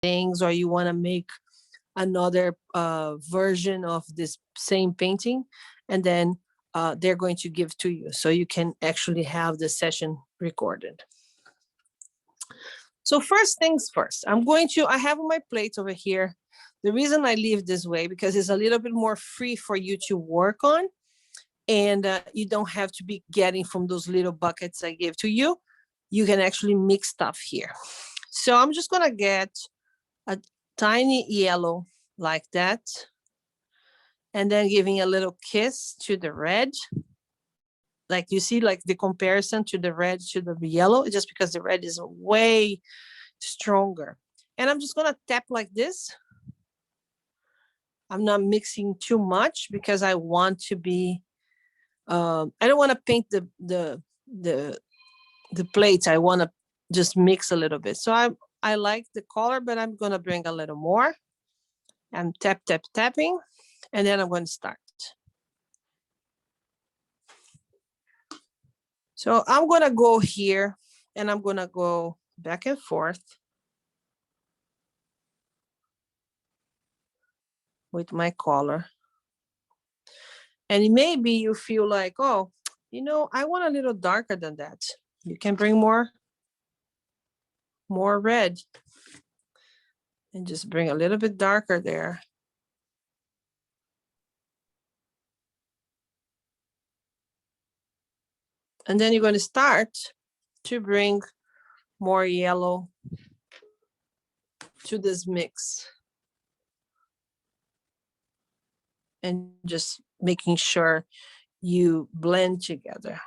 things, or you want to make another version of this same painting, and then they're going to give to you so you can actually have the session recorded. So first things first, I have my plate over here. The reason I leave this way, because it's a little bit more free for you to work on, and you don't have to be getting from those little buckets I gave to you. You can actually mix stuff here. So I'm just gonna get a tiny yellow like that, and then giving a little kiss to the red. Like you see, like the comparison to the red to the yellow, just because the red is way stronger. And I'm just gonna tap like this. I'm not mixing too much because I want to be, I don't want to paint the plates. I want to just mix a little bit. So I like the color, but I'm gonna bring a little more. I'm tapping, and then I'm going to start. So I'm gonna go here, and I'm gonna go back and forth with my color. And maybe you feel like, oh, I want a little darker than that. You can bring more red and just bring a little bit darker there. And then you're going to start to bring more yellow to this mix. And just making sure you blend together.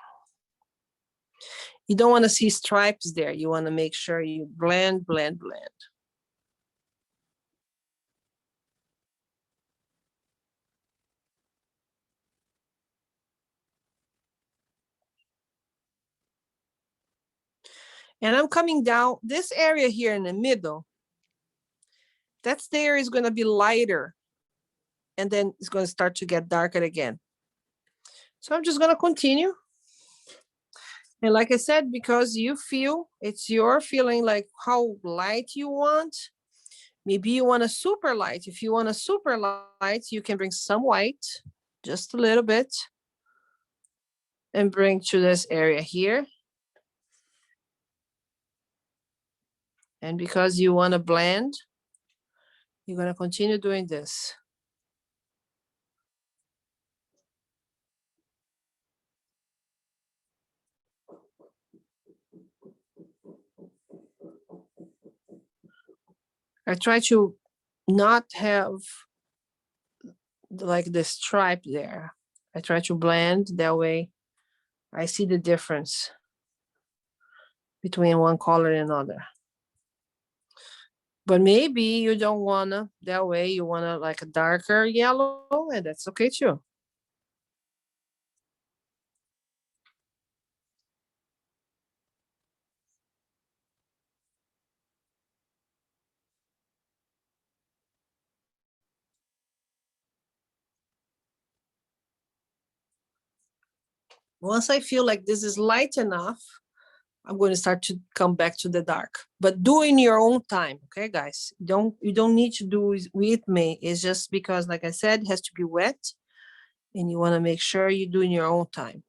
You don't want to see stripes there. You want to make sure you blend. And I'm coming down this area here in the middle. That's the area is going to be lighter. And then it's going to start to get darker again. So I'm just going to continue. And like I said, because you feel, it's your feeling like how light you want. Maybe you want a super light. If you want a super light, you can bring some white, just a little bit, and bring to this area here. And because you want to blend, you're going to continue doing this. I try to not have like the stripe there. I try to blend that way. I see the difference between one color and another. But maybe you don't wanna, that way you wanna like a darker yellow, and that's okay too. Once I feel like this is light enough, I'm going to start to come back to the dark, but do in your own time. Okay, guys, you don't need to do with me. It's just because, like I said, it has to be wet, and you want to make sure you do in your own time.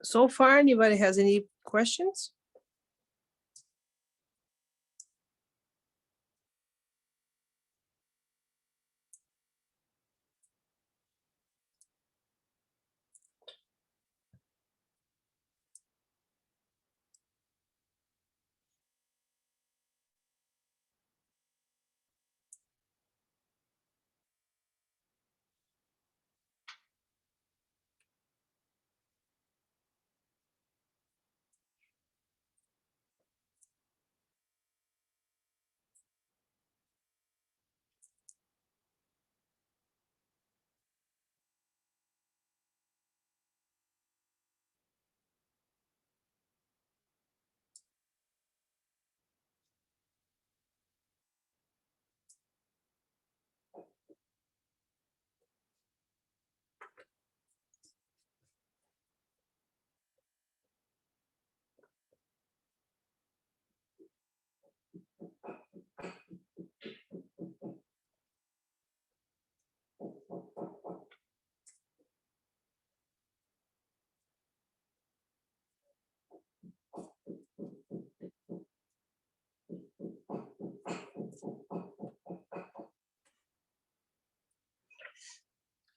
So far, anybody has any questions?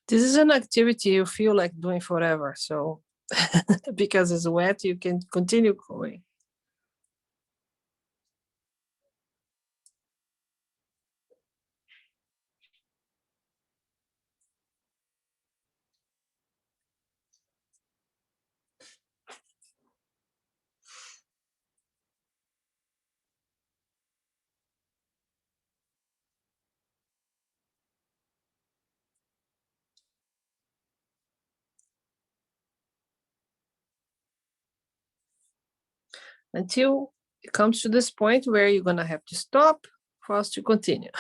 This is an activity you feel like doing forever. So because it's wet, you can continue going. Until it comes to this point where you're going to have to stop for us to continue.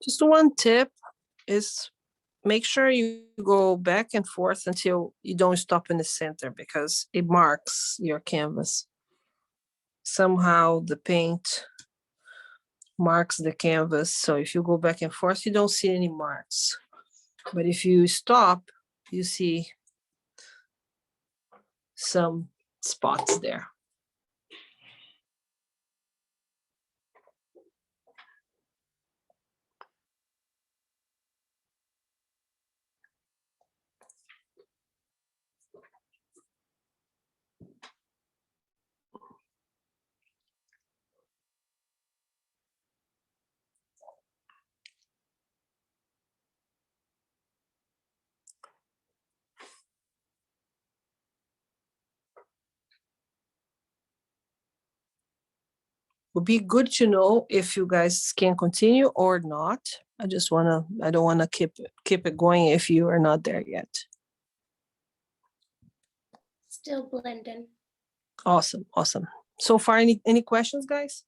Just one tip is make sure you go back and forth until you don't stop in the center because it marks your canvas. Somehow the paint marks the canvas. So if you go back and forth, you don't see any marks. But if you stop, you see some spots there. Would be good to know if you guys can continue or not. I don't wanna keep it going if you are not there yet. Still blending. Awesome. So far, any questions, guys?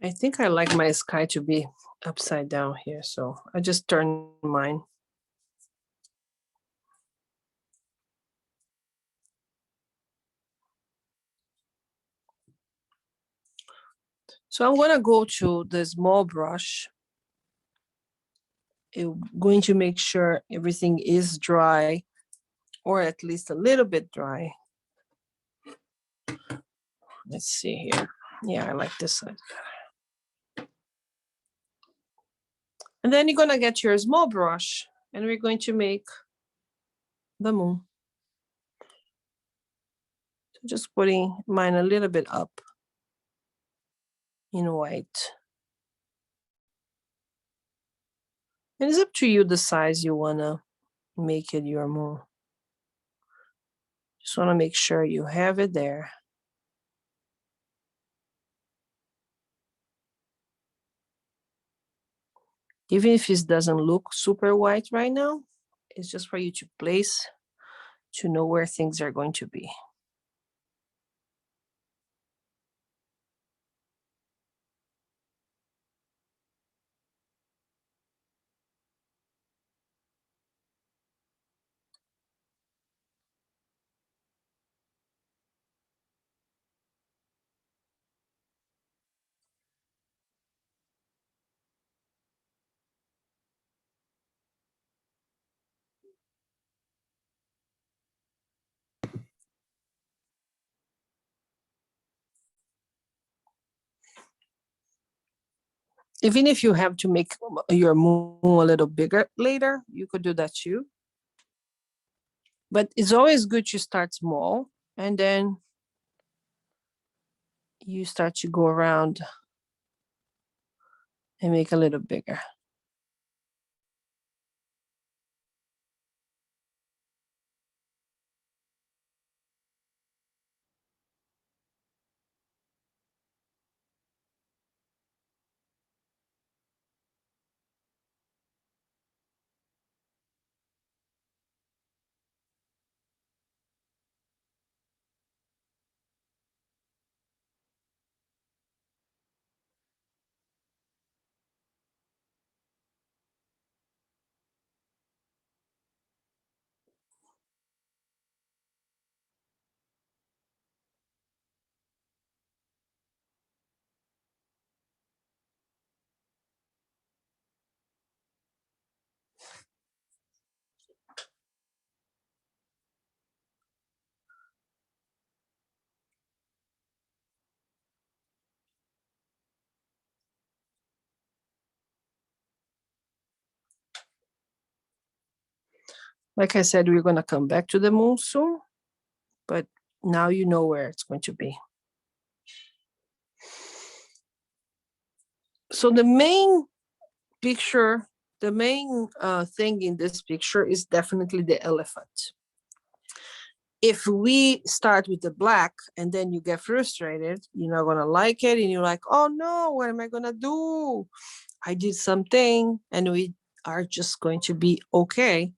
I think I like my sky to be upside down here, so I just turn mine. So I'm gonna go to the small brush. I'm going to make sure everything is dry, or at least a little bit dry. Let's see here. Yeah, I like this side. And then you're gonna get your small brush, and we're going to make the moon. So just putting mine a little bit up in white. And it's up to you the size you wanna make it your moon. Just wanna make sure you have it there. Even if it doesn't look super white right now, it's just for you to place, to know where things are going to be. Even if you have to make your moon a little bigger later, you could do that too. But it's always good to start small, and then you start to go around and make a little bigger. Like I said, we're gonna come back to the moon soon, but now you know where it's going to be. So the main picture, the main thing in this picture is definitely the elephant. If we start with the black and then you get frustrated, you're not gonna like it, and you're like, oh no, what am I gonna do? I did something, and we are just going to be okay.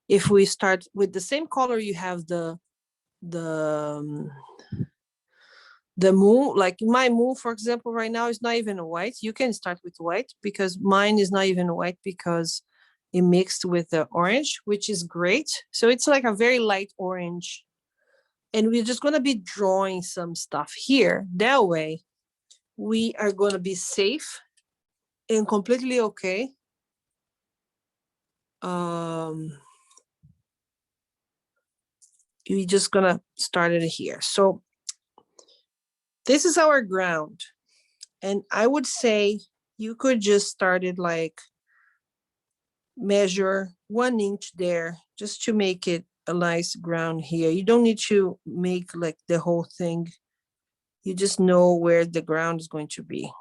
If we start with the same color, you have the moon, like my moon, for example, right now is not even white. You can start with white because mine is not even white because it mixed with the orange, which is great. So it's like a very light orange. And we're just going to be drawing some stuff here. That way, we are going to be safe and completely okay. We're just going to start it here. So this is our ground. And I would say you could just start it like measure 1 inch there just to make it a nice ground here. You don't need to make like the whole thing. You just know where the ground is going to be.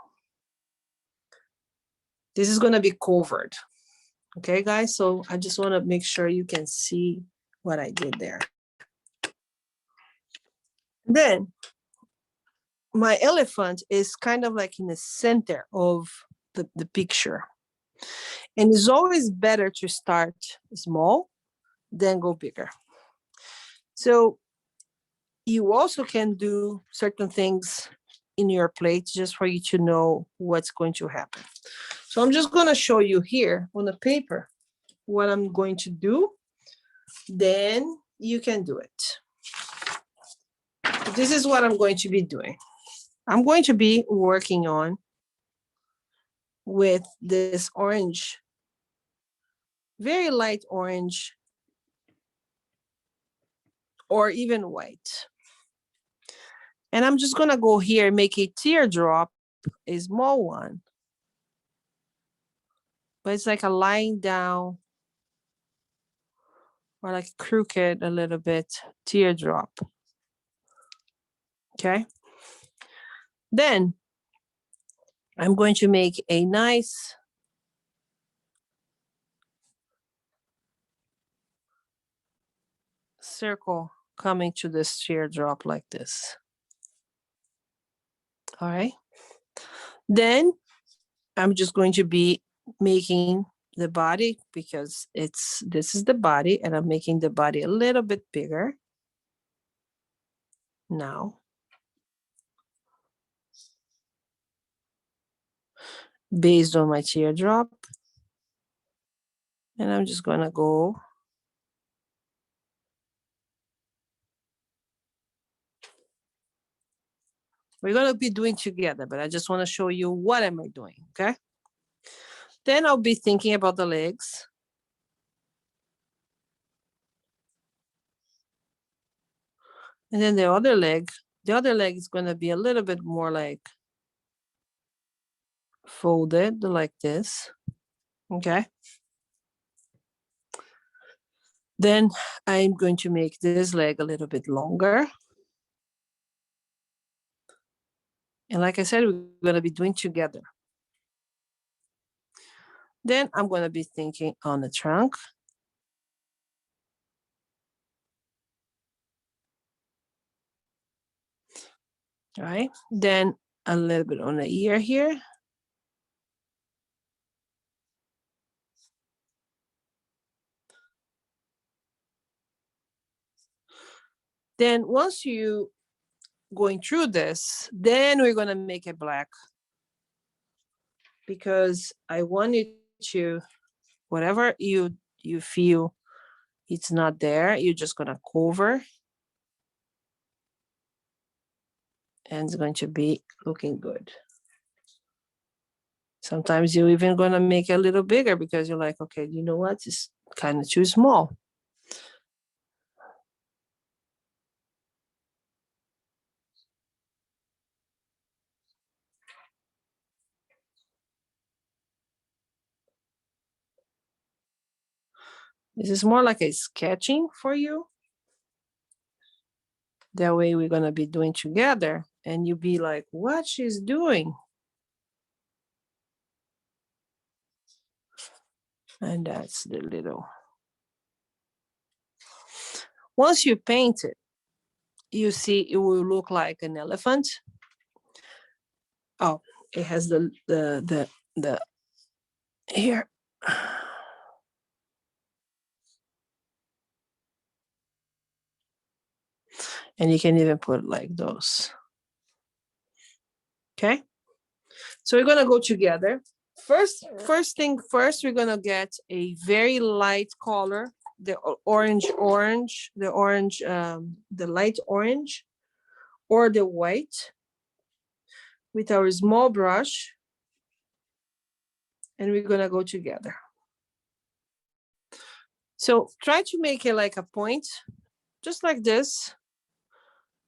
This is going to be covered. Okay, guys? So I just want to make sure you can see what I did there. Then my elephant is kind of like in the center of the picture. And it's always better to start small than go bigger. So you also can do certain things in your plate just for you to know what's going to happen. So I'm just going to show you here on the paper what I'm going to do. Then you can do it. This is what I'm going to be doing. I'm going to be working on with this orange, very light orange, or even white. And I'm just gonna go here, make a teardrop, a small one. But it's like a lying down or like crooked a little bit teardrop. Okay. Then I'm going to make a nice circle coming to this teardrop like this. All right. Then I'm just going to be making the body because this is the body, and I'm making the body a little bit bigger now. Based on my teardrop. And I'm just gonna go we're gonna be doing together, but I just want to show you what am I doing, okay? Then I'll be thinking about the legs. And then the other leg is gonna be a little bit more like folded like this, okay? Then I'm going to make this leg a little bit longer. And like I said, we're going to be doing together. Then I'm going to be thinking on the trunk. All right. Then a little bit on the ear here. Then once you going through this, then we're going to make it black. Because I want you to, whatever you feel it's not there, you're just going to cover. And it's going to be looking good. Sometimes you're even going to make it a little bigger because you're like, okay, you know what? It's kind of too small. This is more like a sketching for you. That way we're going to be doing together and you be like, what she's doing. And that's the little. Once you paint it, you see it will look like an elephant. Oh, it has the here. And you can even put like those. Okay. So we're going to go together. First thing first, we're going to get a very light color, the orange, the light orange or the white with our small brush. And we're going to go together. So try to make it like a point, just like this.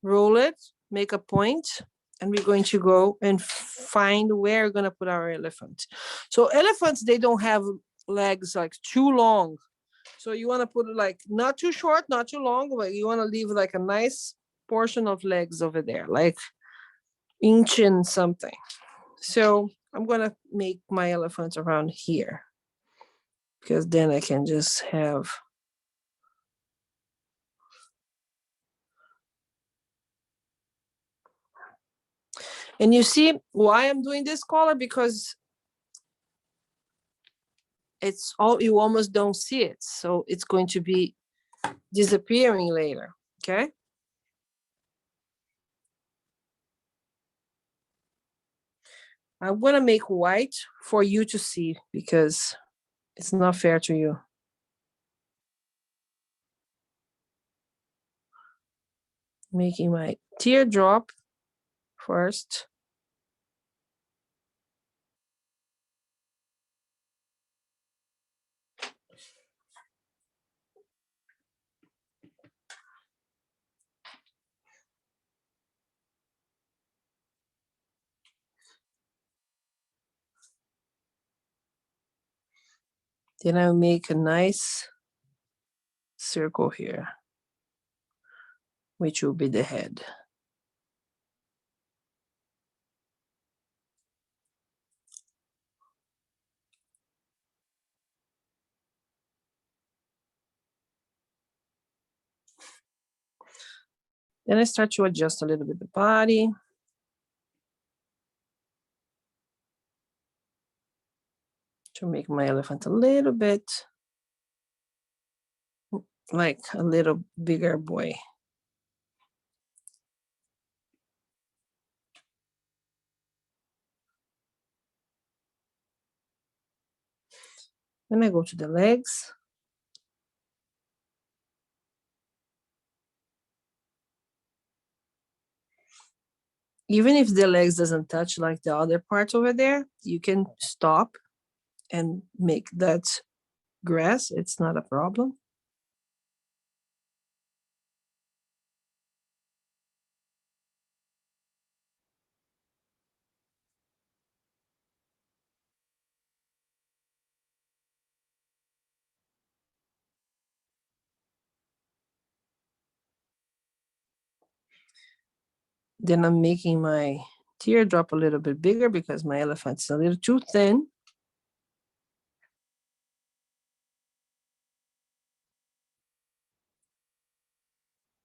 Roll it, make a point, and we're going to go and find where we're going to put our elephant. So elephants, they don't have legs like too long. So you want to put it like not too short, not too long, but you want to leave like a nice portion of legs over there, like inch and something. So I'm going to make my elephants around here because then I can just have. And you see why I'm doing this color? Because it's all, you almost don't see it. So it's going to be disappearing later, okay? I'm gonna make white for you to see because it's not fair to you. Making my teardrop first. Then I'll make a nice circle here, which will be the head. Then I start to adjust a little bit the body. To make my elephant a little bit like a little bigger boy. Then I go to the legs. Even if the legs doesn't touch like the other parts over there, you can stop and make that grass. It's not a problem. Then I'm making my teardrop a little bit bigger because my elephant's a little too thin.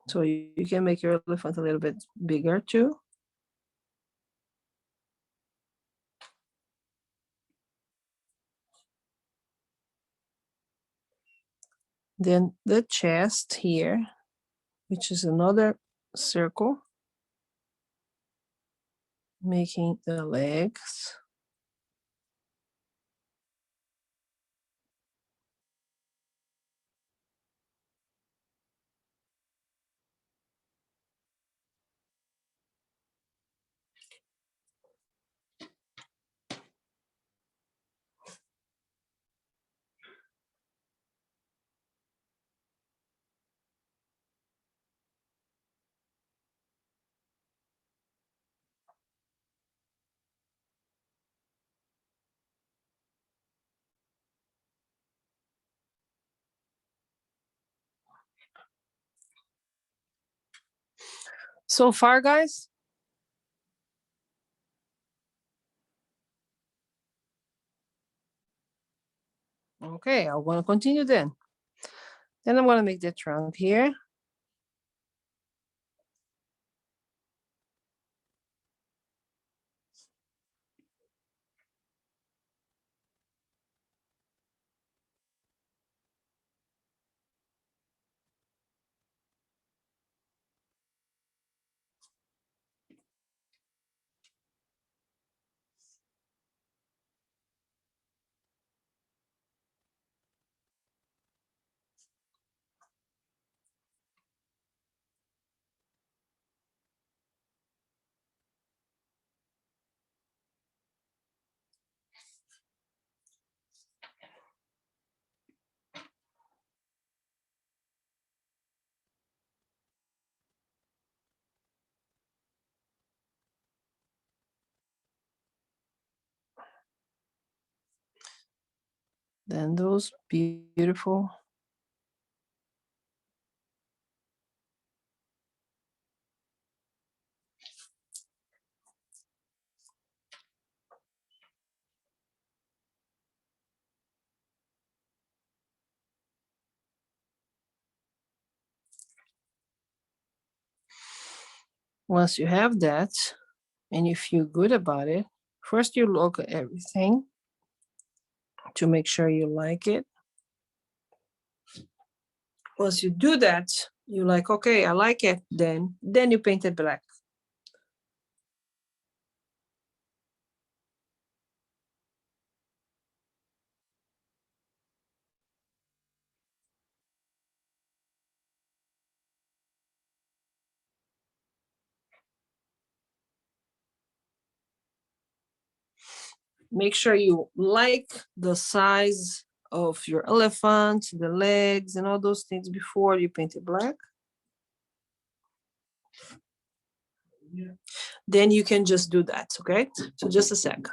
So you can make your elephant a little bit bigger too. Then the chest here, which is another circle, making the legs. So far, guys? Okay, I want to continue then. Then I'm going to make the trunk here. Then those beautiful once you have that and you feel good about it, first you look at everything to make sure you like it. Once you do that, you're like, okay, I like it. Then you paint it black. make sure you like the size of your elephant, the legs, and all those things before you paint it black. Then you can just do that, okay? So just a sec.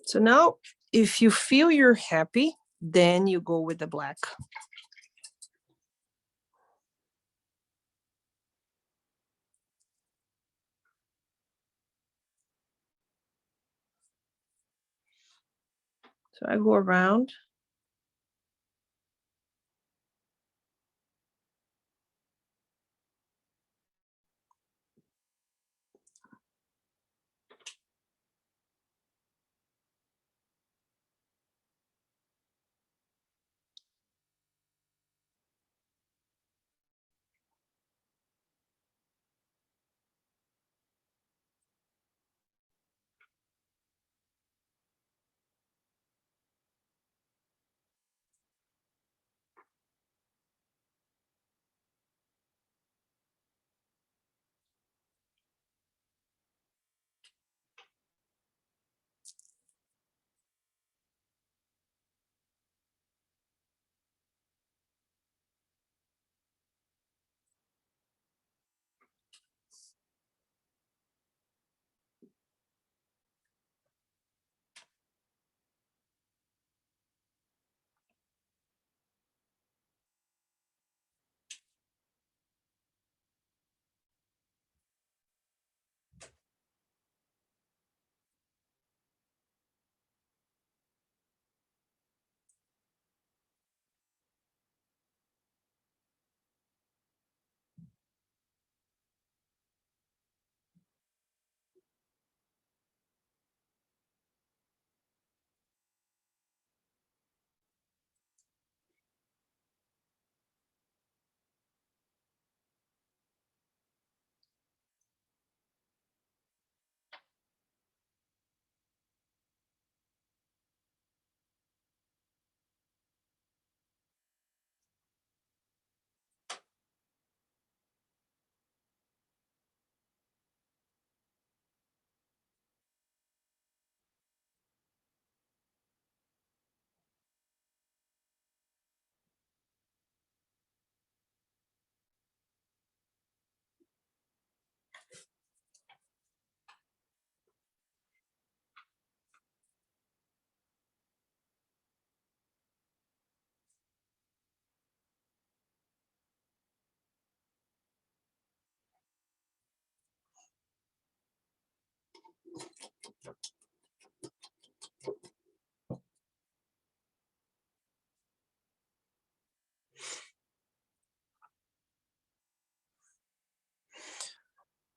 So now, if you feel you're happy, then you go with the black. So I go around.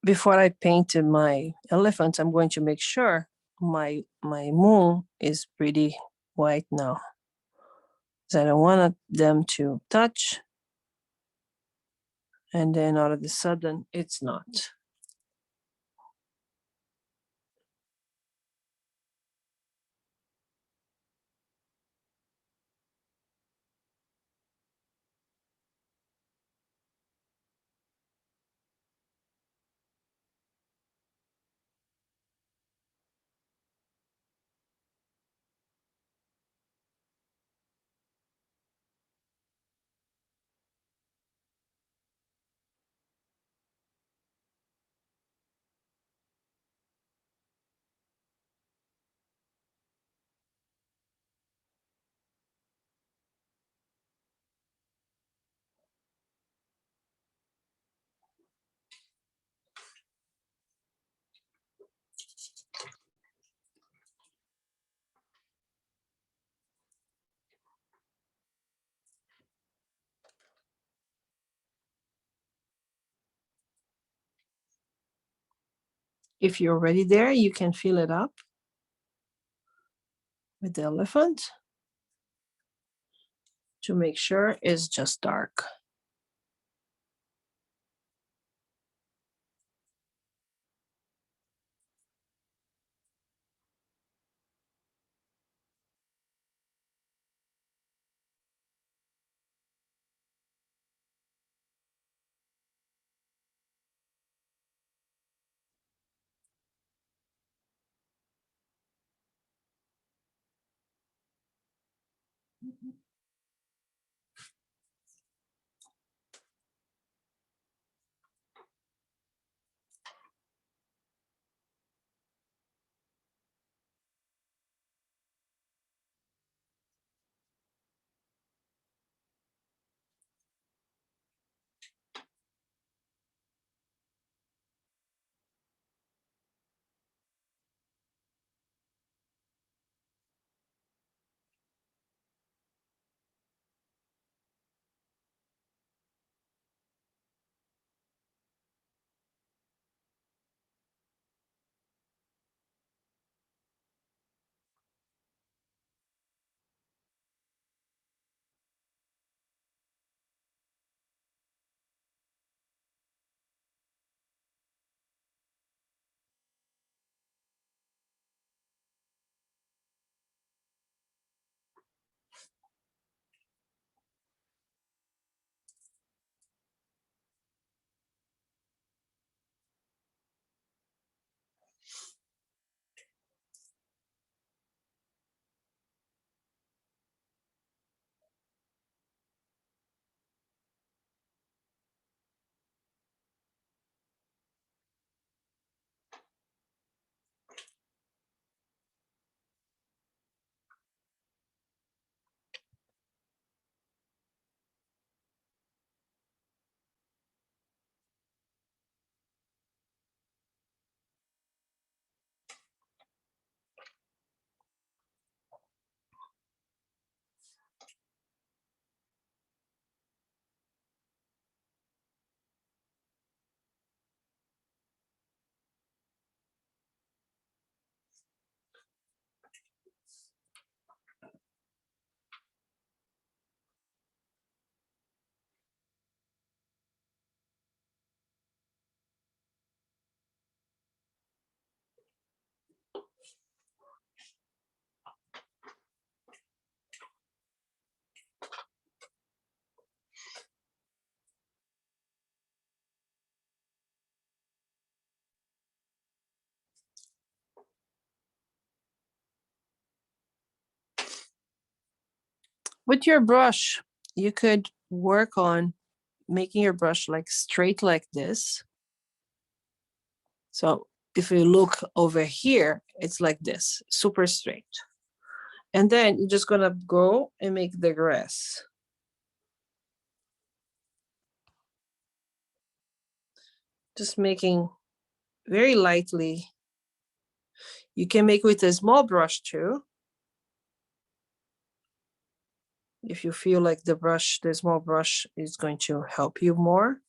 Before I painted my elephant, I'm going to make sure my moon is pretty white now. Because I don't want them to touch. And then all of a sudden, it's not. If you're already there, you can fill it up with the elephant to make sure it's just dark. With your brush, you could work on making your brush like straight like this. So if you look over here, it's like this, super straight. And then you're just gonna go and make the grass. Just making very lightly. You can make with a small brush too. If you feel like the small brush is going to help you more.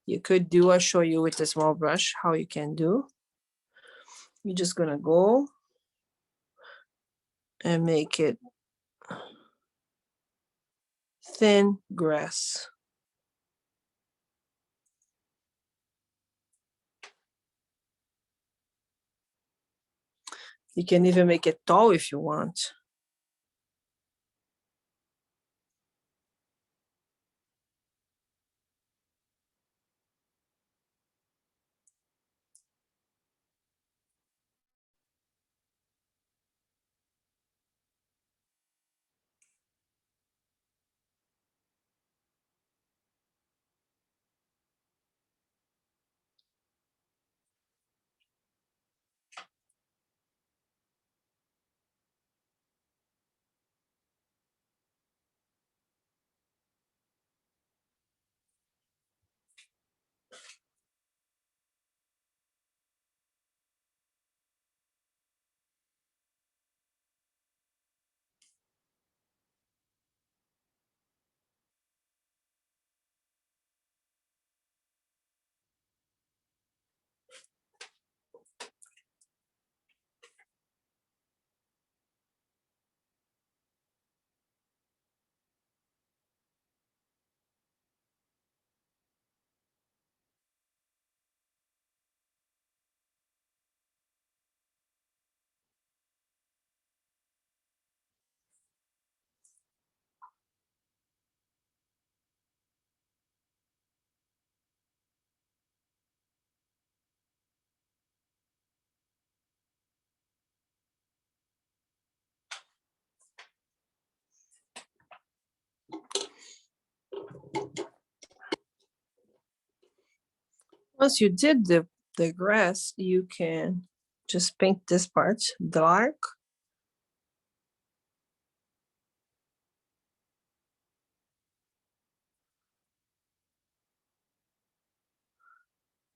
You could do, I'll show you with the small brush how you can do. You're just gonna go and make it thin grass. You can even make it tall if you want. Once you did the grass, you can just paint this part dark.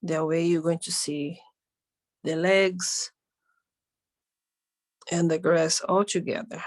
That way you're going to see the legs and the grass all together.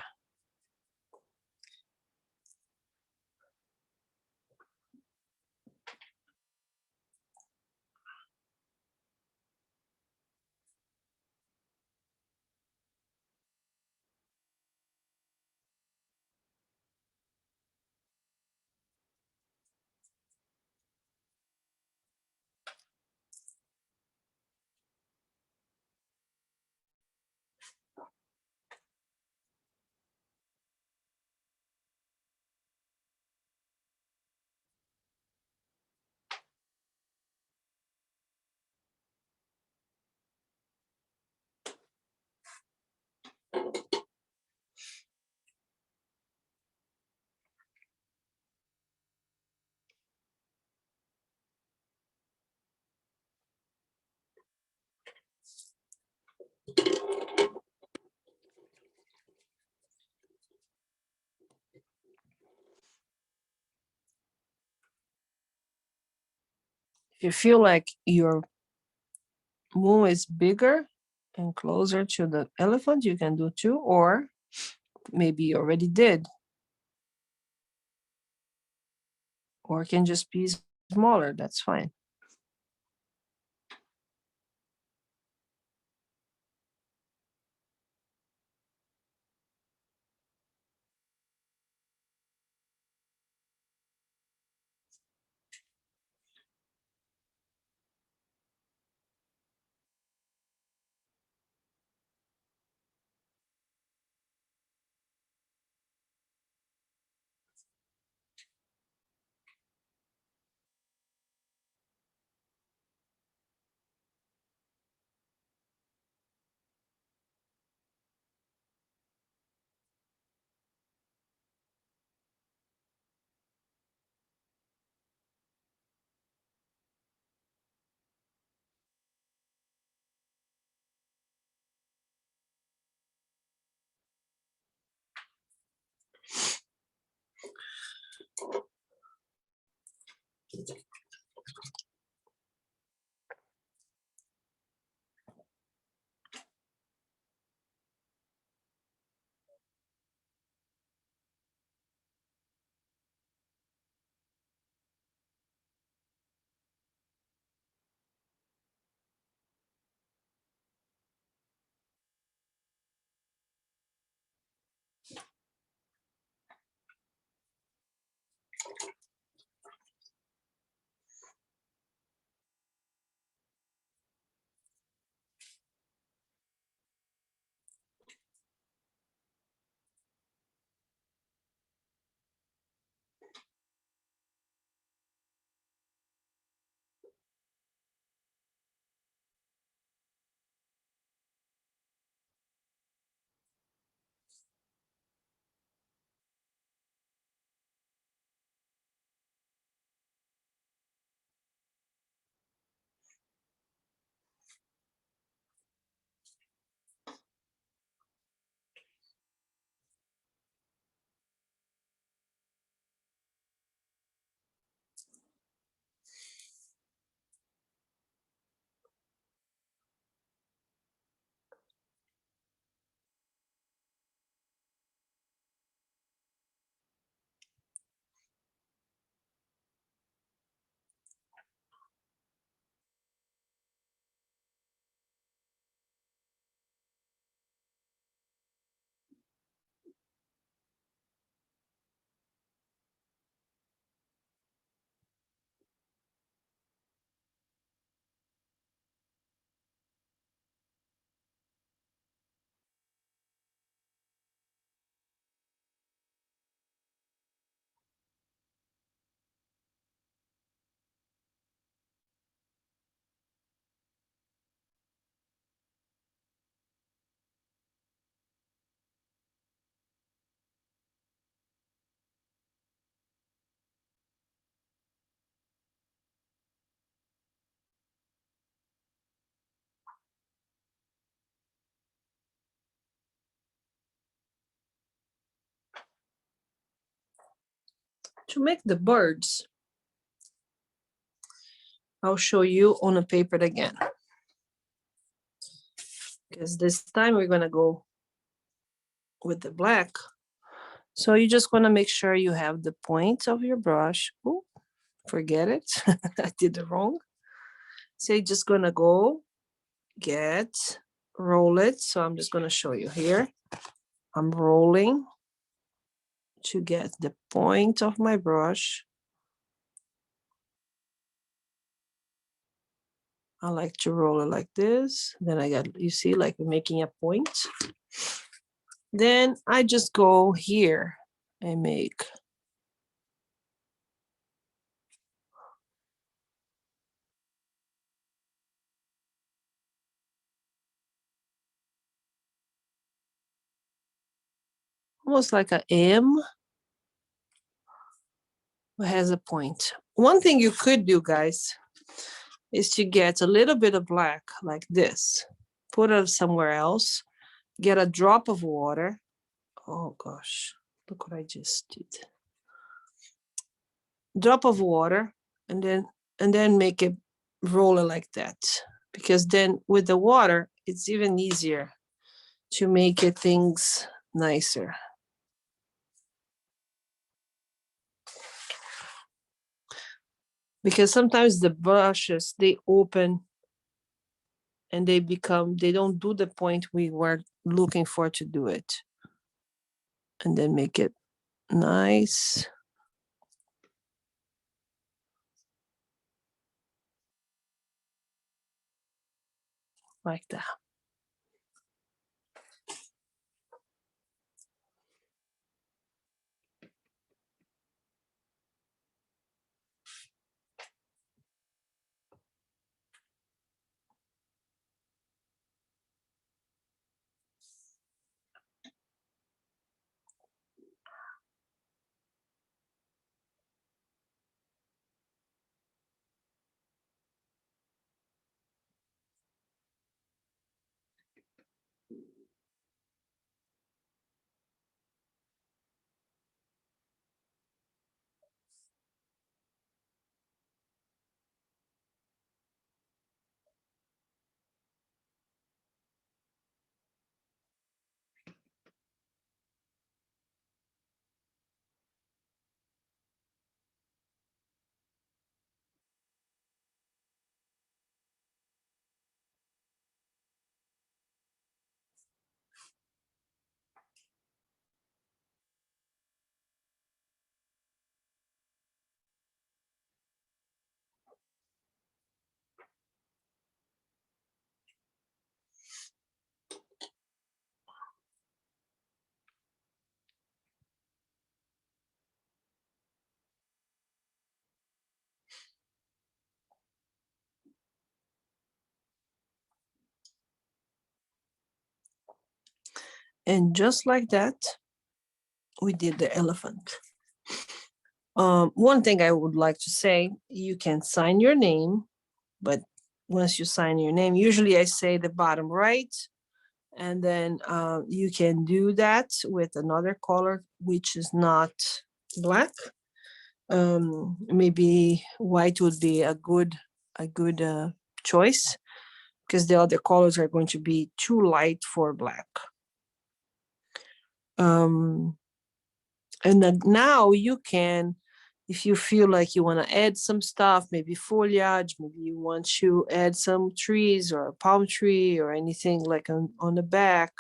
If you feel like your moon is bigger and closer to the elephant, you can do two, or maybe you already did, or it can just be smaller. That's fine. To make the birds, I'll show you on a paper again. Because this time we're gonna go with the black. So you just wanna make sure you have the point of your brush. Oh, forget it, I did it wrong. So you're just gonna go roll it. So I'm just gonna show you here. I'm rolling to get the point of my brush. I like to roll it like this. Then I got, you see, like making a point. Then I just go here and make almost like a M. It has a point. One thing you could do, guys, is to get a little bit of black like this, put it somewhere else, get a drop of water. Oh gosh, look what I just did. Drop of water, and then make it roll it like that, because then with the water it's even easier to make it things nicer. Because sometimes the brushes, they open and they don't do the point we were looking for to do it. And then make it nice. Like that. And just like that, we did the elephant. One thing I would like to say, you can sign your name, but once you sign your name, usually I say the bottom right, and then you can do that with another color, which is not black. Maybe white would be a good choice, because the other colors are going to be too light for black. And then now you can, if you feel like you want to add some stuff, maybe foliage, maybe you want to add some trees or a palm tree or anything like on the back,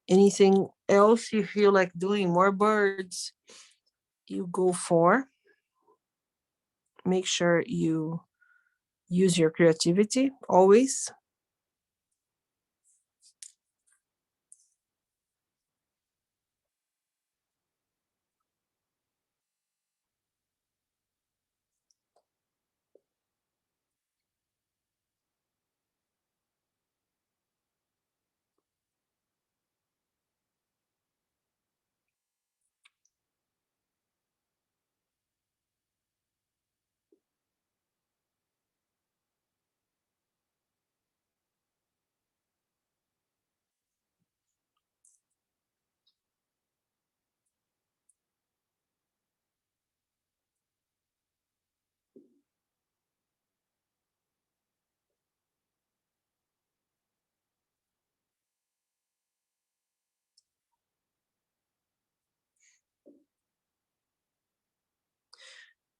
anything else you feel like doing, more birds, you go for. Make sure you use your creativity always.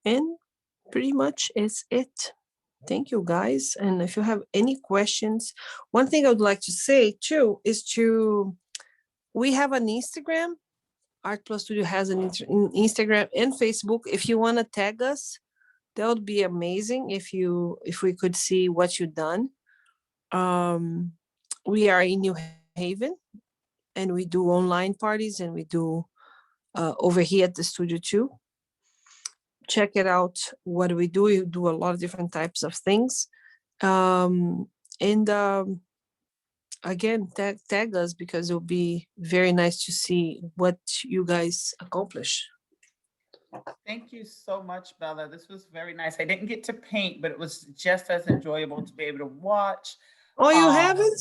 And pretty much is it. Thank you guys. And if you have any questions, one thing I would like to say too is we have an Instagram. Art Plus Studio has an Instagram and Facebook. If you want to tag us, that would be amazing if we could see what you've done. We are in New Haven and we do online parties and we do over here at the studio too. Check it out. What do we do? We do a lot of different types of things. And again, tag us because it'll be very nice to see what you guys accomplish. Thank you so much, Bella. This was very nice. I didn't get to paint, but it was just as enjoyable to be able to watch. Oh, you haven't?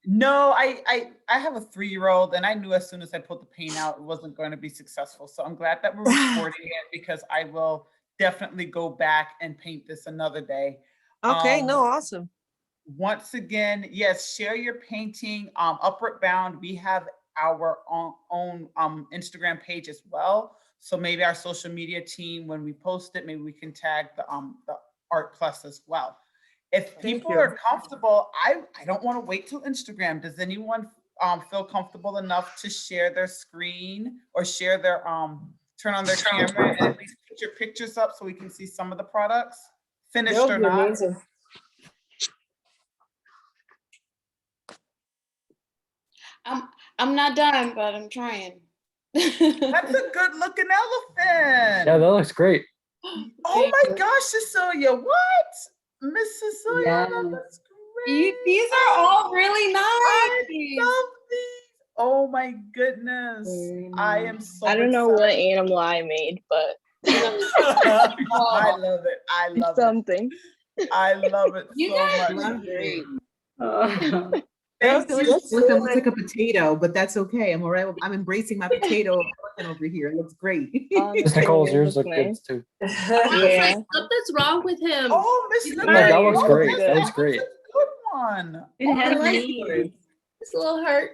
No, I have a 3-year-old, and I knew as soon as I pulled the paint out, it wasn't going to be successful. So I'm glad that we're recording it because I will definitely go back and paint this another day. Okay, no, awesome. Once again, yes, share your painting. Upward Bound, we have our own Instagram page as well. So maybe our social media team, when we post it, maybe we can tag the Art Plus as well. If people are comfortable, I don't want to wait till Instagram. Does anyone feel comfortable enough to share their screen or share their turn on their camera and at least put your pictures up so we can see some of the products, finished or not? Amazing. I'm not done, but I'm trying. That's a good looking elephant. Yeah, that looks great. Oh my gosh, Cecilia, what? Miss Cecilia, that looks great. These are all really nice. I love these. Oh my goodness. I am so I don't know what excited. animal I made, but I love it. I love something. it. I love it You so guys much. look great. Thank you. Looks like a potato, but that's okay. I'm all right. I'm embracing my potato over here. It looks great. Miss Nicole's yours look good too. Yeah. Something's wrong with him. Oh, Miss He's Nicole. No, that looks Oh, great. that's That was a great. good one. It has I like names. it. It's a little hurt.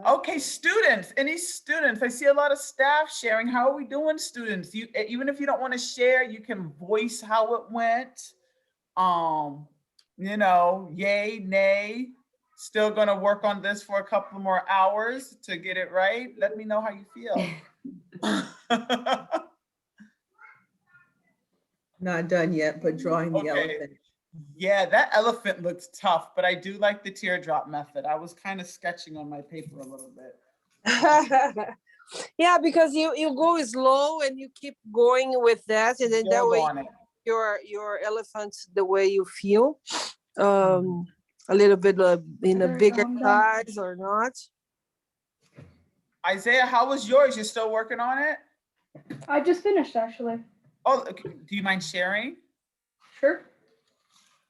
Okay, students, any students? I see a lot of staff sharing. How are we doing, students? You, even if you don't want to share, you can voice how it went. You know, yay, nay. Still gonna work on this for a couple more hours to get it right. Let me know how you feel. Not done yet, but drawing the Okay. elephant. Yeah, that elephant looks tough, but I do like the teardrop method. I was kind of sketching on my paper a little bit. Yeah, because you go slow and you keep going with that, and then that Build way on it. your elephant's the way you feel. A little bit in a bigger size or not. Isaiah, how was yours? You're still working on it? I just finished actually. Oh, okay. Do you mind sharing? Sure.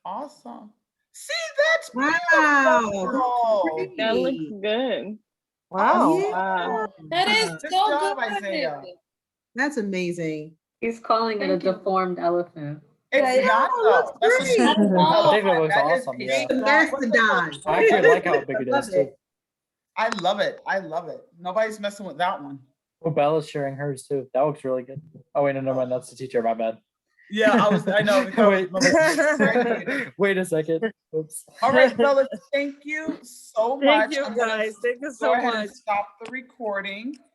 Awesome. See, that's Wow. beautiful. That looks good. Wow. Yeah. That is Good so job, good. Isaiah. That's amazing. He's calling it a Thank you. deformed elephant. It's not though. That's a great. super I think that looks That is awesome, a yeah. The mastodon. I actually like how big it Love is too. it. I love it. I love it. Nobody's messing with that one. Oh, Bella's sharing hers too. That looks really good. Oh wait, no, never mind. That's the teacher. My bad. Yeah, I know. Wait. Wait a second. Oops. All right, fellas, thank you so much. Thank you I'm gonna guys. Thank you go so ahead much. and stop the recording.